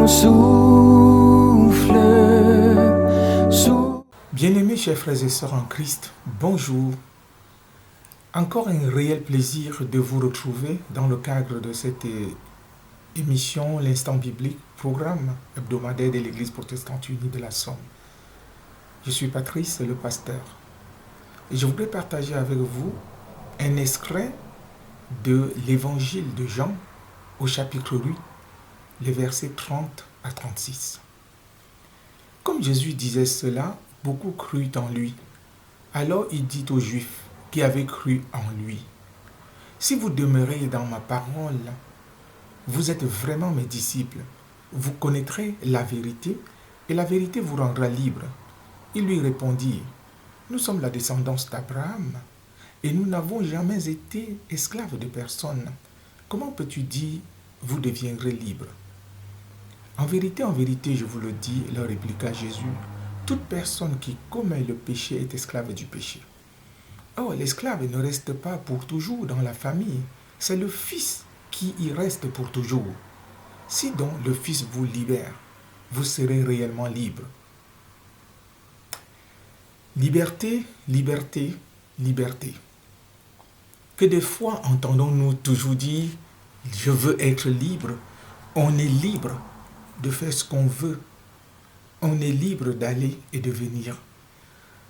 mon souffle. Bien-aimés chers frères et sœurs en Christ, bonjour. Encore un réel plaisir de vous retrouver dans le cadre de cette émission L'Instant Biblique, programme hebdomadaire de l'Église protestante unie de la Somme. Je suis Patrice, le pasteur, et je voudrais partager avec vous un extrait de l'Évangile de Jean au chapitre 8, les versets 30 à 36. Comme Jésus disait cela, beaucoup crurent en lui. Alors il dit aux Juifs qui avaient cru en lui, « Si vous demeurez dans ma parole, vous êtes vraiment mes disciples. Vous connaîtrez la vérité et la vérité vous rendra libre. » Ils lui répondirent, « Nous sommes la descendance d'Abraham et nous n'avons jamais été esclaves de personne. Comment peux-tu dire, vous deviendrez libres ?» En vérité, je vous le dis, leur répliqua Jésus, « Toute personne qui commet le péché est esclave du péché. Or, l'esclave ne reste pas pour toujours dans la famille, c'est le Fils qui y reste pour toujours. Si donc le Fils vous libère, vous serez réellement libre. » Liberté, liberté, liberté. Que des fois entendons-nous toujours dire « Je veux être libre ». On est libre de faire ce qu'on veut. On est libre d'aller et de venir.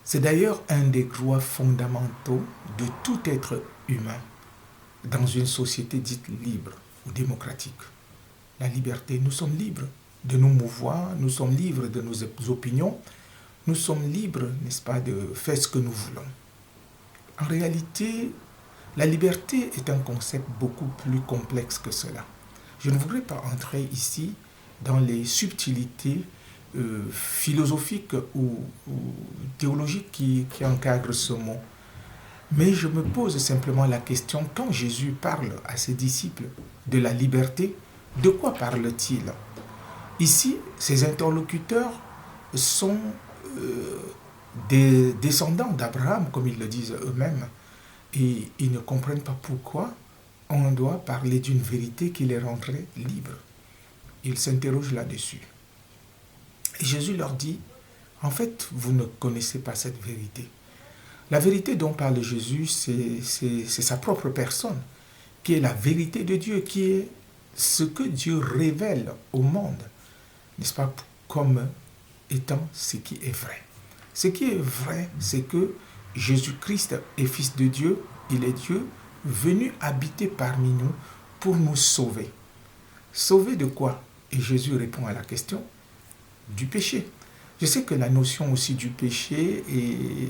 C'est d'ailleurs un des droits fondamentaux de tout être humain dans une société dite libre ou démocratique. La liberté, nous sommes libres de nous mouvoir, nous sommes libres de nos opinions, nous sommes libres, n'est-ce pas, de faire ce que nous voulons. En réalité, la liberté est un concept beaucoup plus complexe que cela. Je ne voudrais pas entrer ici dans les subtilités philosophiques ou théologiques qui encadrent ce mot. Mais je me pose simplement la question, quand Jésus parle à ses disciples de la liberté, de quoi parle-t-il? Ici, ses interlocuteurs sont des descendants d'Abraham, comme ils le disent eux-mêmes, et ils ne comprennent pas pourquoi on doit parler d'une vérité qui les rendrait libres. Ils s'interrogent là-dessus. Et Jésus leur dit, en fait, vous ne connaissez pas cette vérité. La vérité dont parle Jésus, c'est sa propre personne, qui est la vérité de Dieu, qui est ce que Dieu révèle au monde, n'est-ce pas, comme étant ce qui est vrai. Ce qui est vrai, c'est que Jésus-Christ est Fils de Dieu, il est Dieu, venu habiter parmi nous pour nous sauver. Sauver de quoi? Et Jésus répond à la question du péché. Je sais que la notion aussi du péché est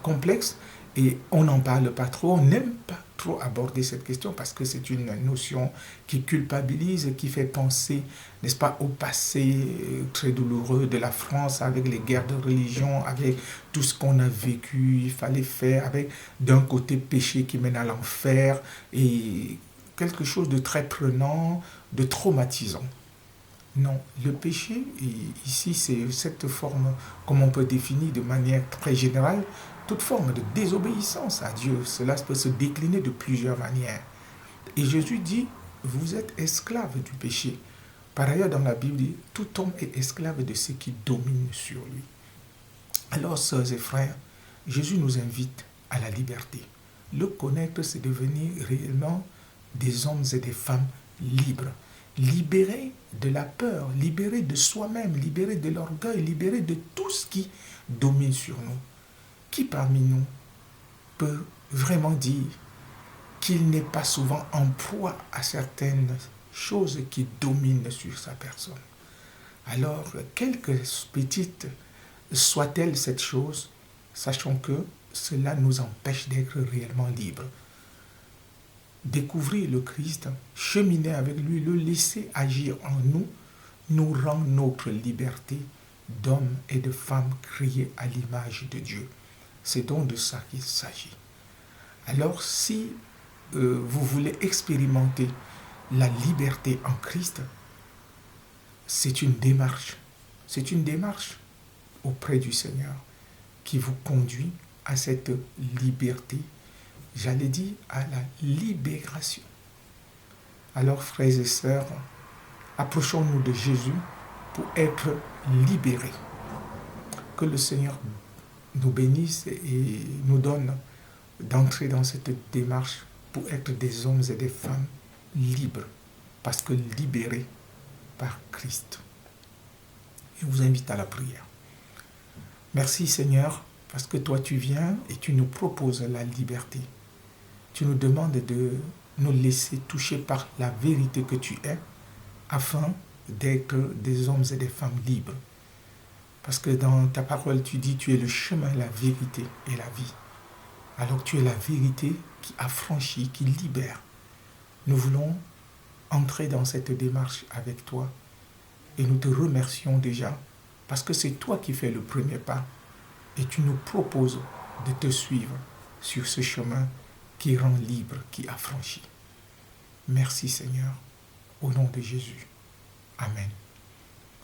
complexe et on n'en parle pas trop, on n'aime pas trop aborder cette question parce que c'est une notion qui culpabilise, qui fait penser, n'est-ce pas, au passé très douloureux de la France avec les guerres de religion, avec tout ce qu'on a vécu, il fallait faire, avec d'un côté péché qui mène à l'enfer et quelque chose de très prenant, de traumatisant. Non, le péché, ici, c'est cette forme, comme on peut définir de manière très générale, toute forme de désobéissance à Dieu. Cela peut se décliner de plusieurs manières. Et Jésus dit, vous êtes esclaves du péché. Par ailleurs, dans la Bible, dit, tout homme est esclave de ce qui domine sur lui. Alors, sœurs et frères, Jésus nous invite à la liberté. Le connaître, c'est devenir réellement des hommes et des femmes libres. Libérés de la peur, libérés de soi-même, libérés de l'orgueil, libérés de tout ce qui domine sur nous. Qui parmi nous peut vraiment dire qu'il n'est pas souvent en proie à certaines choses qui dominent sur sa personne? Alors, quelque petite soit-elle cette chose, sachons que cela nous empêche d'être réellement libres. Découvrir le Christ, cheminer avec lui, le laisser agir en nous, nous rend notre liberté d'hommes et de femmes créés à l'image de Dieu. C'est donc de ça qu'il s'agit. Alors, si vous voulez expérimenter la liberté en Christ, c'est une démarche. C'est une démarche auprès du Seigneur qui vous conduit à cette liberté, j'allais dire à la libération. Alors, frères et sœurs, Approchons-nous de Jésus pour être libérés. Que le Seigneur nous bénisse et nous donne d'entrer dans cette démarche pour être des hommes et des femmes libres, parce que libérés par Christ. Je vous invite à la prière. Merci Seigneur, parce que toi tu viens et tu nous proposes la liberté. Tu nous demandes de nous laisser toucher par la vérité que tu es, afin d'être des hommes et des femmes libres. Parce que dans ta parole, tu dis, tu es le chemin, la vérité et la vie. Alors tu es la vérité qui affranchit, qui libère. Nous voulons entrer dans cette démarche avec toi et nous te remercions déjà parce que c'est toi qui fais le premier pas et tu nous proposes de te suivre sur ce chemin qui rend libre, qui affranchit. Merci Seigneur, au nom de Jésus. Amen.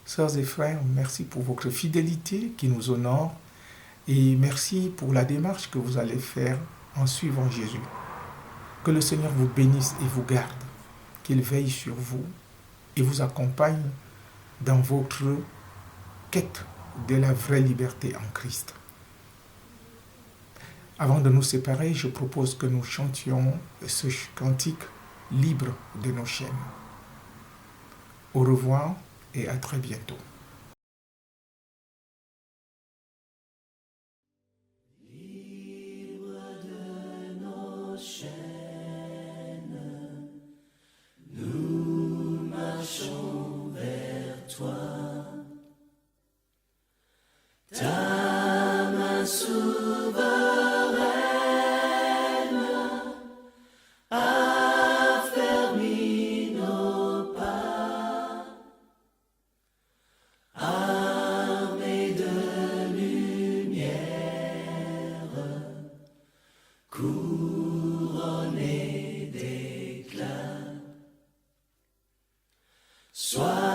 Sœurs et frères, merci pour votre fidélité qui nous honore et merci pour la démarche que vous allez faire en suivant Jésus. Que le Seigneur vous bénisse et vous garde, qu'il veille sur vous et vous accompagne dans votre quête de la vraie liberté en Christ. Avant de nous séparer, je propose que nous chantions ce cantique libre de nos chaînes. Au revoir et à très bientôt. Libre de nos chaînes, nous marchons vers toi. Ta main souveraine a fermé nos pas. Armée de lumière, couronnée d'éclat, sois